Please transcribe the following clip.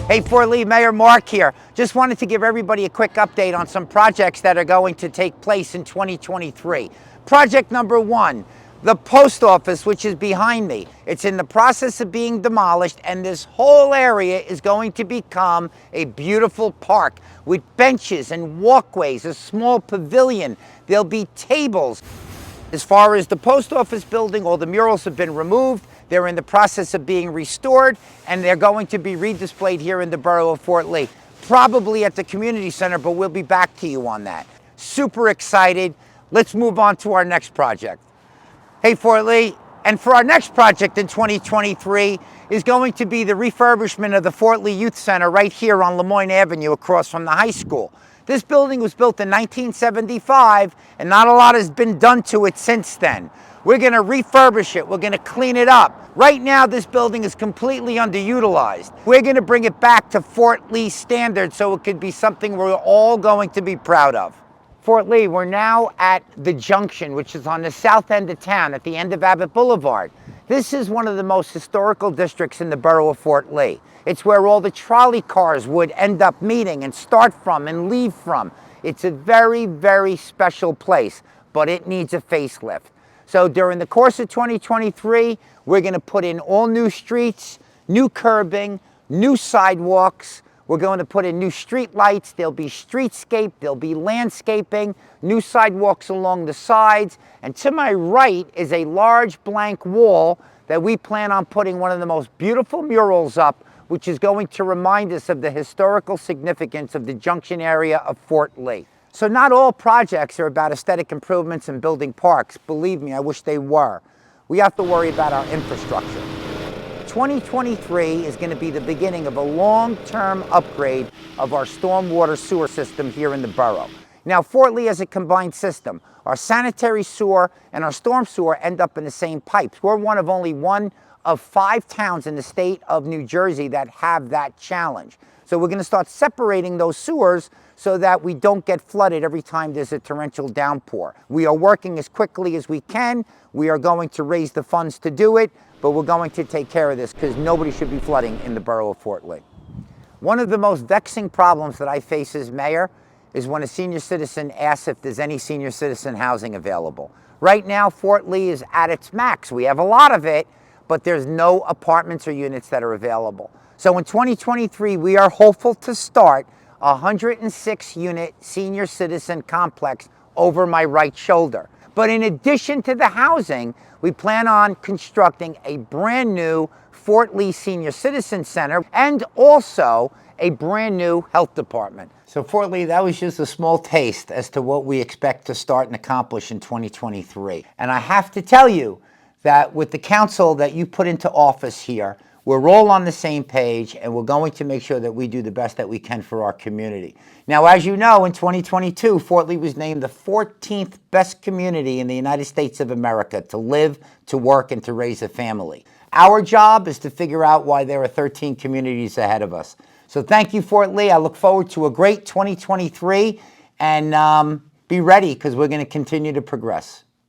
Hey, Fort Lee, Mayor Mark here. Just wanted to give everybody a quick update on some projects that are going to take place in 2023. Project number one, the post office, which is behind me. It's in the process of being demolished, and this whole area is going to become a beautiful park with benches and walkways, a small pavilion. There'll be tables. As far as the post office building, all the murals have been removed. They're in the process of being restored, and they're going to be redisplayed here in the borough of Fort Lee, probably at the community center, but we'll be back to you on that. Super excited. Let's move on to our next project. Hey, Fort Lee, and for our next project in 2023 is going to be the refurbishment of the Fort Lee Youth Center right here on Lemoyne Avenue across from the high school. This building was built in 1975, and not a lot has been done to it since then. We're going to refurbish it. We're going to clean it up. Right now, this building is completely underutilized. We're going to bring it back to Fort Lee standards so it could be something we're all going to be proud of. Fort Lee, we're now at the Junction, which is on the south end of town at the end of Abbott Boulevard. This is one of the most historical districts in the borough of Fort Lee. It's where all the trolley cars would end up meeting and start from and leave from. It's a very, very special place, but it needs a facelift. So during the course of 2023, we're going to put in all new streets, new curbing, new sidewalks. We're going to put in new street lights. There'll be streetscape, there'll be landscaping, new sidewalks along the sides. And to my right is a large blank wall that we plan on putting one of the most beautiful murals up, which is going to remind us of the historical significance of the Junction area of Fort Lee. So not all projects are about aesthetic improvements and building parks. Believe me, I wish they were. We have to worry about our infrastructure. 2023 is going to be the beginning of a long-term upgrade of our stormwater sewer system here in the borough. Now, Fort Lee has a combined system. Our sanitary sewer and our storm sewer end up in the same pipes. We're one of only 5 towns in the state of New Jersey that have that challenge. So we're going to start separating those sewers so that we don't get flooded every time there's a torrential downpour. We are working as quickly as we can. We are going to raise the funds to do it, but we're going to take care of this because nobody should be flooding in the borough of Fort Lee. One of the most vexing problems that I face as mayor is when a senior citizen asks if there's any senior citizen housing available. Right now, Fort Lee is at its max. We have a lot of it, but there's no apartments or units that are available. So in 2023, we are hopeful to start a 106-unit senior citizen complex over my right shoulder. But in addition to the housing, we plan on constructing a brand new Fort Lee Senior Citizen Center and also a brand new health department. So Fort Lee, that was just a small taste as to what we expect to start and accomplish in 2023. And I have to tell you that with the council that you put into office here, we're all on the same page, and we're going to make sure that we do the best that we can for our community. Now, as you know, in 2022, Fort Lee was named the 14th best community in the United States of America to live, to work, and to raise a family. Our job is to figure out why there are 13 communities ahead of us. So thank you, Fort Lee. I look forward to a great 2023, and be ready because we're going to continue to progress.